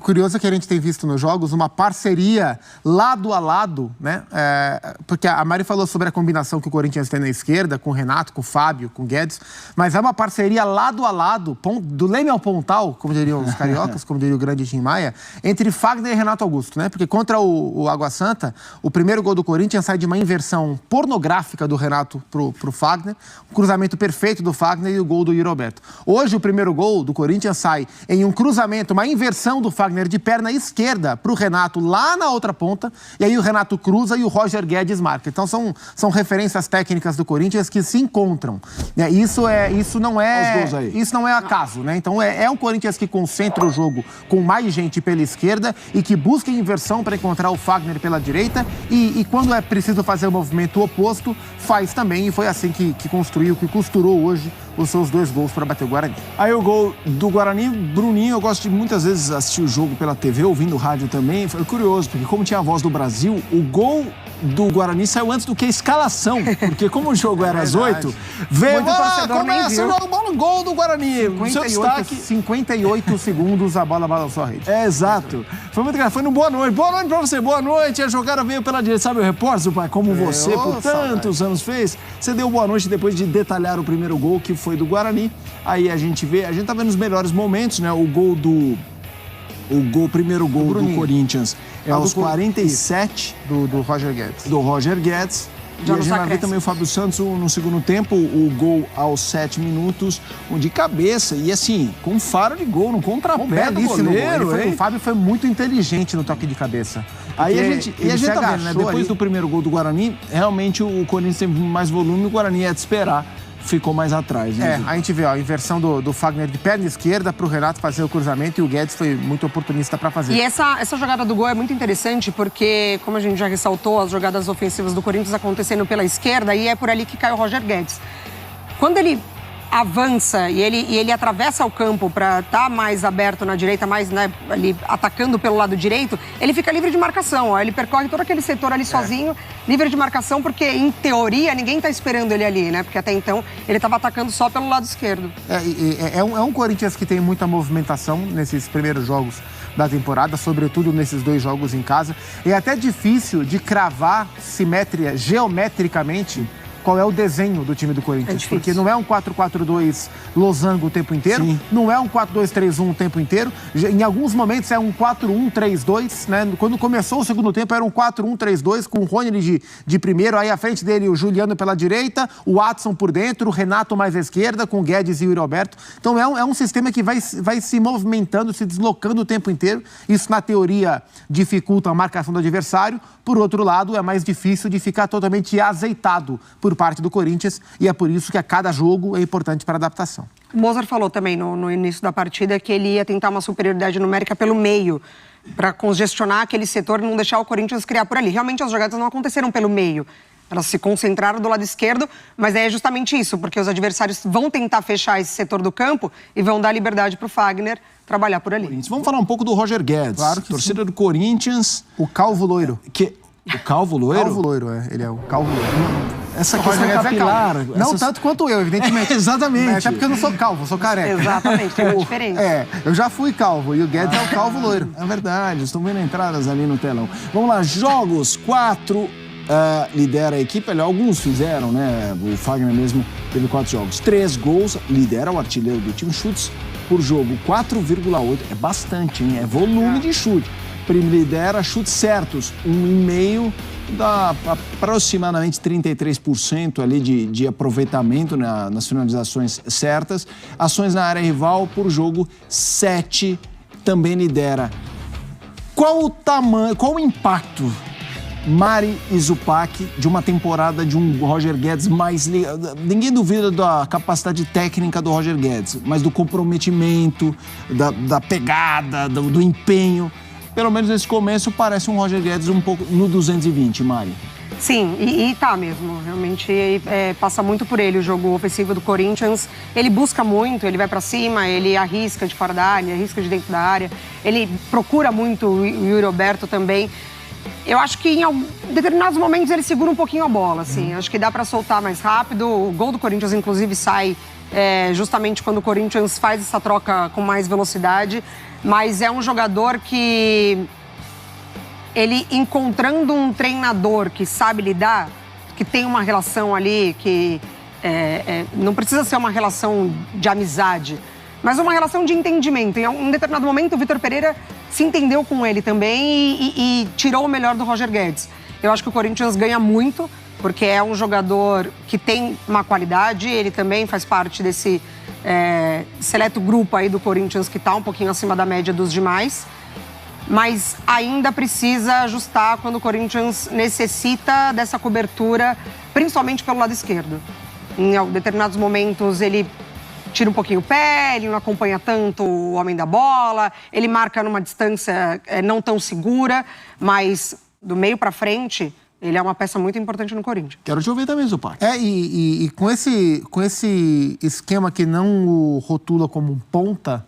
Curioso é que a gente tem visto nos jogos uma parceria lado a lado, né? Porque a Mari falou sobre a combinação que o Corinthians tem na esquerda, com o Renato, com o Fábio, com o Guedes, mas é uma parceria lado a lado, do Leme ao Pontal, como diriam os cariocas, como diria o grande Tim Maia, entre Fagner e Renato Augusto, né? Porque contra o Água Santa, o primeiro gol do Corinthians sai de uma inversão pornográfica do Renato pro Fagner, um cruzamento perfeito do Fagner e o gol do Yuri Alberto. Hoje, o primeiro gol do Corinthians sai em um cruzamento, uma inversão do Fagner de perna esquerda para o Renato lá na outra ponta, e aí o Renato cruza e o Roger Guedes marca. Então são referências técnicas do Corinthians que se encontram. Isso não é acaso, né? Então é um Corinthians que concentra o jogo com mais gente pela esquerda e que busca inversão para encontrar o Fagner pela direita e quando é preciso fazer o movimento oposto, faz também, e foi assim que construiu, que costurou hoje os seus 2 gols para bater o Guarani. Aí o gol do Guarani, Bruninho, eu gosto de muitas vezes assistir o jogo pela TV, ouvindo rádio também. Foi curioso, porque como tinha a voz do Brasil, o gol do Guarani saiu antes do que a escalação. Porque como o jogo era às 8, veio, começa o jogo, gol do Guarani. 58 segundos a bola balançou a rede. Exato. Foi muito engraçado. Foi no boa noite. Boa noite pra você, boa noite. A jogada veio pela direita. Sabe o repórter, pai, como você por tantos anos fez? Você deu boa noite depois de detalhar o primeiro gol, que foi do Guarani. Aí a gente tá vendo os melhores momentos, né? O primeiro gol do Corinthians é aos 47 do Roger Guedes. Do Roger Guedes. E a gente vai ver também o Fábio Santos no segundo tempo, o gol aos 7 minutos, de cabeça, e assim, com faro de gol, no contrapé do goleiro. O Fábio foi muito inteligente no toque de cabeça. Aí a gente tá vendo, né? Depois do primeiro gol do Guarani, realmente o Corinthians teve mais volume, o Guarani é de esperar. Ficou mais atrás. Né, a gente vê a inversão do Fagner de perna esquerda para o Renato fazer o cruzamento e o Guedes foi muito oportunista para fazer. E essa jogada do gol é muito interessante porque, como a gente já ressaltou, as jogadas ofensivas do Corinthians acontecendo pela esquerda e é por ali que cai o Roger Guedes. Quando ele avança e ele atravessa o campo para estar mais aberto na direita, mais, né, ali atacando pelo lado direito, ele fica livre de marcação, ó. Ele percorre todo aquele setor ali sozinho, livre de marcação, porque em teoria ninguém está esperando ele ali, né? Porque até então ele estava atacando só pelo lado esquerdo. É um Corinthians que tem muita movimentação nesses primeiros jogos da temporada, sobretudo nesses 2 jogos em casa. É até difícil de cravar geometricamente qual é o desenho do time do Corinthians. Porque não é um 4-4-2 losango o tempo inteiro, não é um 4-2-3-1 o tempo inteiro. Em alguns momentos é um 4-1-3-2, né? Quando começou o segundo tempo era um 4-1-3-2 com o Rony de primeiro, aí à frente dele o Juliano pela direita, o Watson por dentro, o Renato mais à esquerda, com o Guedes e o Yuri Alberto. Então é um sistema que vai se movimentando, se deslocando o tempo inteiro. Isso, na teoria, dificulta a marcação do adversário. Por outro lado, é mais difícil de ficar totalmente azeitado por parte do Corinthians e é por isso que a cada jogo é importante para a adaptação. O Mozart falou também no início da partida que ele ia tentar uma superioridade numérica pelo meio para congestionar aquele setor e não deixar o Corinthians criar por ali. Realmente as jogadas não aconteceram pelo meio. Elas se concentraram do lado esquerdo, mas é justamente isso, porque os adversários vão tentar fechar esse setor do campo e vão dar liberdade para o Fagner trabalhar por ali. Vamos falar um pouco do Roger Guedes. Claro que torcida do Corinthians. O Calvo Loiro. O Calvo Loiro? Calvo Loiro, ele é o Calvo Loiro. Essa questão capilar... Não tanto quanto eu, evidentemente. Exatamente. Até porque eu não sou calvo, eu sou careca. Exatamente, tem uma diferença. Eu já fui calvo e o Guedes é o Calvo Loiro. É verdade, estão vendo entradas ali no telão. Vamos lá, jogos 4... lidera a equipe, alguns fizeram, né? O Fagner mesmo teve 4 jogos. 3 gols, lidera o artilheiro do time. Chutes por jogo, 4,8. É bastante, hein? É volume de chute. Lidera chutes certos, 1,5, dá aproximadamente 33% ali de aproveitamento nas finalizações certas. Ações na área rival por jogo, 7, também lidera. Qual o impacto, Mari e Zupac, de uma temporada de um Roger Guedes mais... Ninguém duvida da capacidade técnica do Roger Guedes, mas do comprometimento, da pegada, do empenho. Pelo menos nesse começo parece um Roger Guedes um pouco no 220, Mari. Sim, e tá mesmo. Realmente passa muito por ele o jogo ofensivo do Corinthians. Ele busca muito, ele vai pra cima, ele arrisca de fora da área, arrisca de dentro da área. Ele procura muito o Yuri Alberto também. Eu acho que em determinados momentos ele segura um pouquinho a bola, assim. Acho que dá pra soltar mais rápido. O gol do Corinthians, inclusive, sai justamente quando o Corinthians faz essa troca com mais velocidade, mas é um jogador que ele encontrando um treinador que sabe lidar, que tem uma relação ali que não precisa ser uma relação de amizade, mas uma relação de entendimento. Em um determinado momento, o Vitor Pereira se entendeu com ele também e tirou o melhor do Roger Guedes. Eu acho que o Corinthians ganha muito, porque é um jogador que tem uma qualidade, ele também faz parte desse seleto grupo aí do Corinthians que está um pouquinho acima da média dos demais, mas ainda precisa ajustar quando o Corinthians necessita dessa cobertura, principalmente pelo lado esquerdo. Em determinados momentos ele tira um pouquinho o pé, ele não acompanha tanto o homem da bola, ele marca numa distância não tão segura, mas do meio para frente ele é uma peça muito importante no Corinthians. Quero te ouvir também, Zupac. E com esse esquema que não o rotula como um ponta,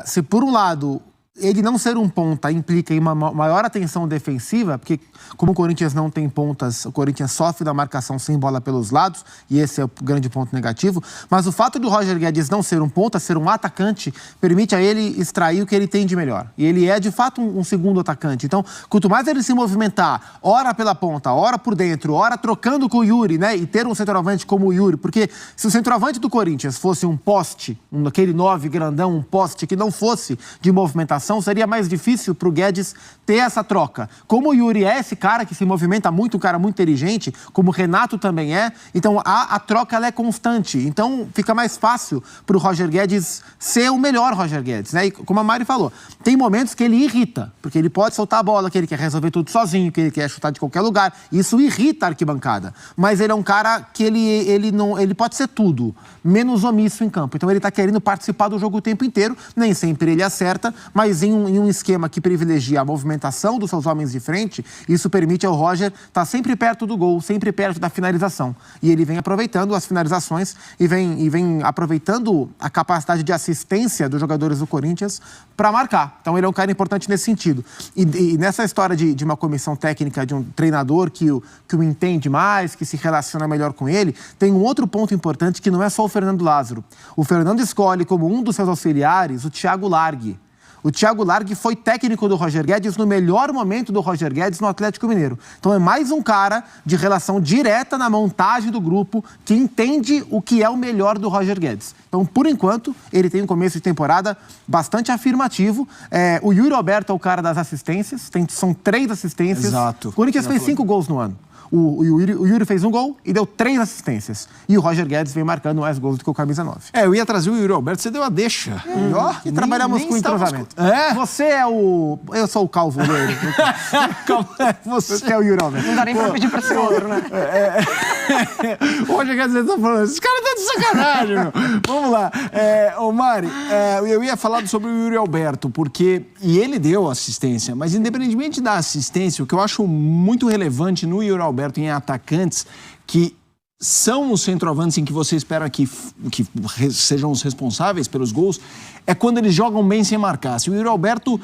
se por um lado ele não ser um ponta implica em uma maior atenção defensiva, porque como o Corinthians não tem pontas, o Corinthians sofre da marcação sem bola pelos lados, e esse é o grande ponto negativo, mas o fato do Roger Guedes não ser um ponta, ser um atacante, permite a ele extrair o que ele tem de melhor. E ele é, de fato, um segundo atacante. Então, quanto mais ele se movimentar, ora pela ponta, ora por dentro, ora trocando com o Yuri, né, e ter um centroavante como o Yuri, porque se o centroavante do Corinthians fosse um poste, aquele 9 grandão, um poste que não fosse de movimentação, seria mais difícil para o Guedes ter essa troca. Como o Yuri é esse cara que se movimenta muito, um cara muito inteligente, como o Renato também é, então a troca ela é constante. Então fica mais fácil para o Roger Guedes ser o melhor Roger Guedes, né? E como a Mari falou, tem momentos que ele irrita, porque ele pode soltar a bola, que ele quer resolver tudo sozinho, que ele quer chutar de qualquer lugar. Isso irrita a arquibancada. Mas ele é um cara que ele pode ser tudo, menos omisso em campo. Então ele está querendo participar do jogo o tempo inteiro, nem sempre ele acerta, mas em um esquema que privilegia a movimentação dos seus homens de frente, isso permite ao Roger estar sempre perto do gol, sempre perto da finalização. E ele vem aproveitando as finalizações e vem aproveitando a capacidade de assistência dos jogadores do Corinthians para marcar. Então ele é um cara importante nesse sentido. E nessa história de uma comissão técnica, de um treinador que o entende mais, que se relaciona melhor com ele, tem um outro ponto importante que não é só o Fernando Lázaro. O Fernando escolhe como um dos seus auxiliares o Thiago Largue. O Thiago Largue foi técnico do Roger Guedes no melhor momento do Roger Guedes no Atlético Mineiro. Então é mais um cara de relação direta na montagem do grupo que entende o que é o melhor do Roger Guedes. Então, por enquanto, ele tem um começo de temporada bastante afirmativo. O Yuri Alberto é o cara das assistências, são 3 assistências. Exato. O Corinthians fez 5 gols no ano. O Yuri fez 1 gol e deu 3 assistências. E o Roger Guedes vem marcando mais gols do que o camisa 9. Eu ia trazer o Yuri Alberto, você deu a deixa. E trabalhamos com entrosamento. Você é o... Eu sou o calvo loiro. Você é o Yuri Alberto. Não dá nem pra pedir pra ser outro, né? O Roger Guedes tá falando, esses caras estão de sacanagem, meu. Vamos lá. Ô Mari, eu ia falar sobre o Yuri Alberto, porque... E ele deu assistência, mas independentemente da assistência, o que eu acho muito relevante no Yuri Alberto em atacantes que são os centroavantes em que você espera que sejam os responsáveis pelos gols, é quando eles jogam bem sem marcar. Se o Yuri Alberto,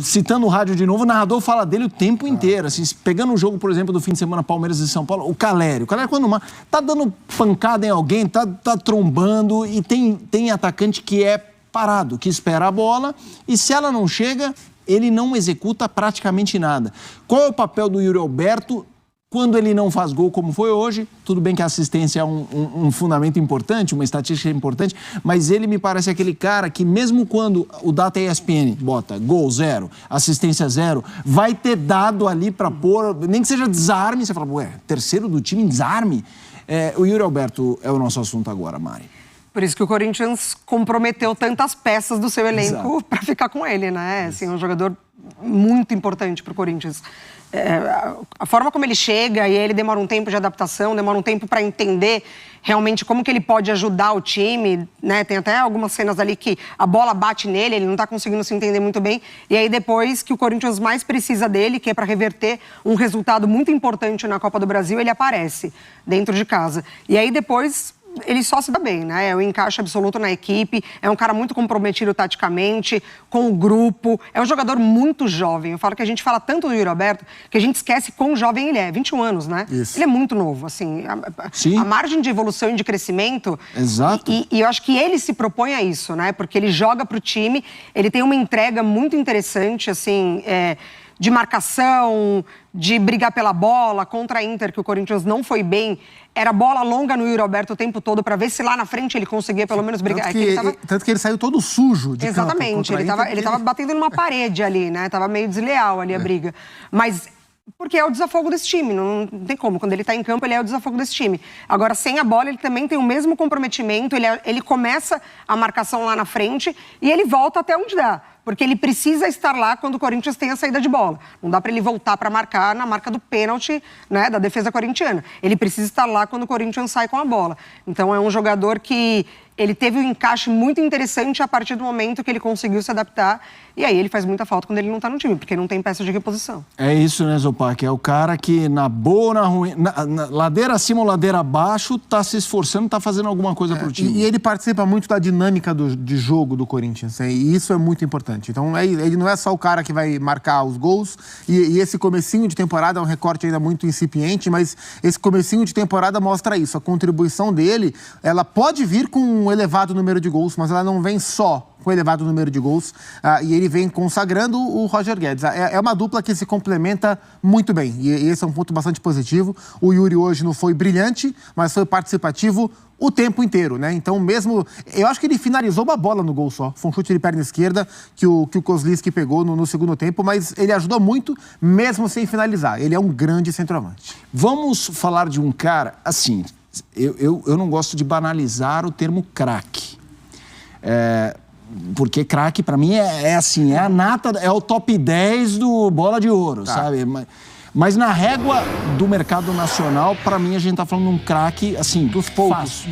citando o rádio de novo, o narrador fala dele o tempo inteiro. Assim, pegando o jogo, por exemplo, do fim de semana, Palmeiras e São Paulo, o Calério quando tá dando pancada em alguém, tá trombando, e tem atacante que é parado, que espera a bola, e se ela não chega, ele não executa praticamente nada. Qual é o papel do Yuri Alberto quando ele não faz gol, como foi hoje? Tudo bem que a assistência é um fundamento importante, uma estatística importante, mas ele me parece aquele cara que mesmo quando o Data ESPN bota gol 0, assistência 0, vai ter dado ali para pôr, nem que seja desarme, você fala, terceiro do time em desarme? O Yuri Alberto é o nosso assunto agora, Mari. Por isso que o Corinthians comprometeu tantas peças do seu elenco para ficar com ele, né? Assim, um jogador muito importante para o Corinthians. A forma como ele chega, e ele demora um tempo de adaptação, demora um tempo para entender realmente como que ele pode ajudar o time, né? Tem até algumas cenas ali que a bola bate nele, ele não está conseguindo se entender muito bem. E aí depois que o Corinthians mais precisa dele, que é para reverter um resultado muito importante na Copa do Brasil, ele aparece dentro de casa. E aí depois ele só se dá bem, né? É o encaixe absoluto na equipe, é um cara muito comprometido taticamente, com o grupo, é um jogador muito jovem. Eu falo que a gente fala tanto do Yuri Alberto que a gente esquece quão jovem ele é, 21 anos, né? Isso. Ele é muito novo, assim, a margem de evolução e de crescimento... Exato. E eu acho que ele se propõe a isso, né? Porque ele joga pro time, ele tem uma entrega muito interessante, assim... de marcação, de brigar pela bola, contra a Inter, que o Corinthians não foi bem. Era bola longa no Yuri Alberto o tempo todo, para ver se lá na frente ele conseguia pelo menos brigar. Tanto que ele saiu todo sujo de Exatamente, campo. ele tava batendo numa parede ali, né? Tava meio desleal ali a briga. Mas... porque é o desafogo desse time, não tem como. Quando ele tá em campo, ele é o desafogo desse time. Agora, sem a bola, ele também tem o mesmo comprometimento, ele começa a marcação lá na frente e ele volta até onde dá. Porque ele precisa estar lá quando o Corinthians tem a saída de bola. Não dá para ele voltar para marcar na marca do pênalti, né, da defesa corintiana. Ele precisa estar lá quando o Corinthians sai com a bola. Então, é um jogador que... ele teve um encaixe muito interessante a partir do momento que ele conseguiu se adaptar. E aí ele faz muita falta quando ele não tá no time, porque não tem peça de reposição. É isso, né, Zopac? É o cara que na boa ou na ruim, na ladeira acima ou ladeira abaixo, tá se esforçando, tá fazendo alguma coisa pro time. E ele participa muito da dinâmica de jogo do Corinthians, né? E isso é muito importante. Então, ele não é só o cara que vai marcar os gols. E esse comecinho de temporada é um recorte ainda muito incipiente, mas esse comecinho de temporada mostra isso. A contribuição dele, ela pode vir com um elevado número de gols, mas ela não vem só com elevado número de gols, e ele vem consagrando o Roger Guedes. É uma dupla que se complementa muito bem, e esse é um ponto bastante positivo. O Yuri hoje não foi brilhante, mas foi participativo o tempo inteiro, né? Então mesmo... eu acho que ele finalizou uma bola no gol só. Foi um chute de perna esquerda que o Kozlowski pegou no segundo tempo, mas ele ajudou muito, mesmo sem finalizar. Ele é um grande centroavante. Vamos falar de um cara, assim, eu não gosto de banalizar o termo craque. Porque craque, pra mim, é assim, é a nata, é o top 10 do Bola de Ouro, sabe? Mas na régua do mercado nacional, pra mim, a gente tá falando de um craque, assim, dos poucos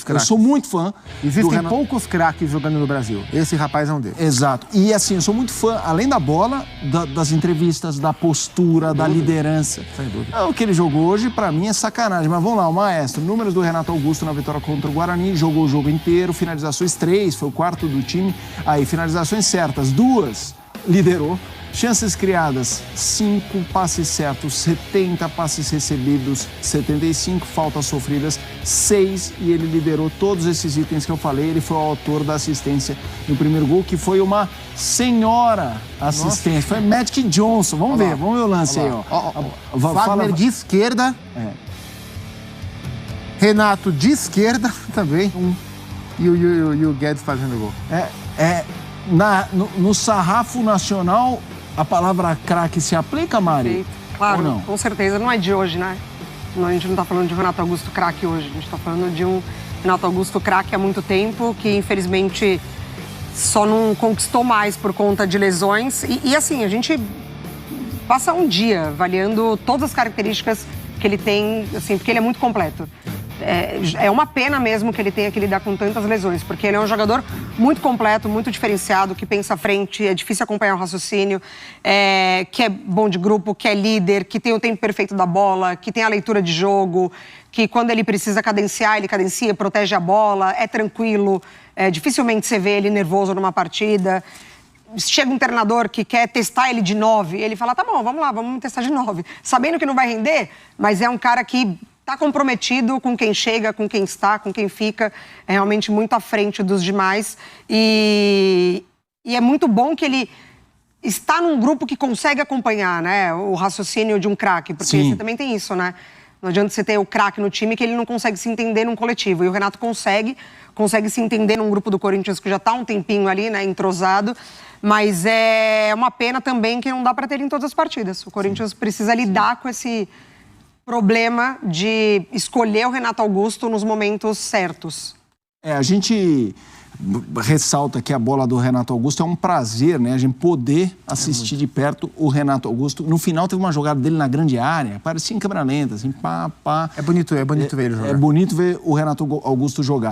craques. Eu sou muito fã. Existem poucos craques jogando no Brasil. Esse rapaz é um deles. Exato. E assim, eu sou muito fã, além da bola, das entrevistas, da postura, da liderança. Sem dúvida. O que ele jogou hoje, pra mim, é sacanagem. Mas vamos lá, o maestro. Números do Renato Augusto na vitória contra o Guarani. Jogou o jogo inteiro, finalizações 3, foi o quarto do time. Aí, finalizações certas, 2, liderou. Chances criadas, 5, passes certos, 70, passes recebidos, 75, faltas sofridas, 6, e ele liderou todos esses itens que eu falei. Ele foi o autor da assistência no primeiro gol, que foi uma senhora assistência. Nossa. Foi Magic Johnson. Vamos ver o lance aí, ó. Wagner de esquerda. Renato de esquerda também. E o Guedes fazendo gol. No sarrafo nacional, a palavra craque se aplica, Mari? Claro, ou não? Com certeza. Não é de hoje, né? A gente não tá falando de Renato Augusto craque hoje. A gente tá falando de um Renato Augusto craque há muito tempo, que infelizmente só não conquistou mais por conta de lesões. E assim, a gente passa um dia avaliando todas as características que ele tem, assim, porque ele é muito completo. É uma pena mesmo que ele tenha que lidar com tantas lesões, porque ele é um jogador muito completo, muito diferenciado, que pensa à frente, é difícil acompanhar o raciocínio, que é bom de grupo, que é líder, que tem o tempo perfeito da bola, que tem a leitura de jogo, que quando ele precisa cadenciar, ele cadencia, protege a bola, é tranquilo, dificilmente você vê ele nervoso numa partida. Chega um treinador que quer testar ele de 9, ele fala, tá bom, vamos lá, vamos testar de 9. Sabendo que não vai render, mas é um cara que está comprometido com quem chega, com quem está, com quem fica, é realmente muito à frente dos demais. E é muito bom que ele está num grupo que consegue acompanhar, né, o raciocínio de um craque, porque você também tem isso, né? Não adianta você ter o craque no time que ele não consegue se entender num coletivo. E o Renato consegue se entender num grupo do Corinthians que já está um tempinho ali, né, entrosado. Mas é uma pena também que não dá para ter em todas as partidas. O Corinthians precisa lidar com esse problema de escolher o Renato Augusto nos momentos certos. A gente ressalta que a bola do Renato Augusto é um prazer, né? A gente poder assistir de perto o Renato Augusto. No final teve uma jogada dele na grande área, parecia em câmera lenta, assim, pá. É bonito ver ele jogar. É bonito ver o Renato Augusto jogar.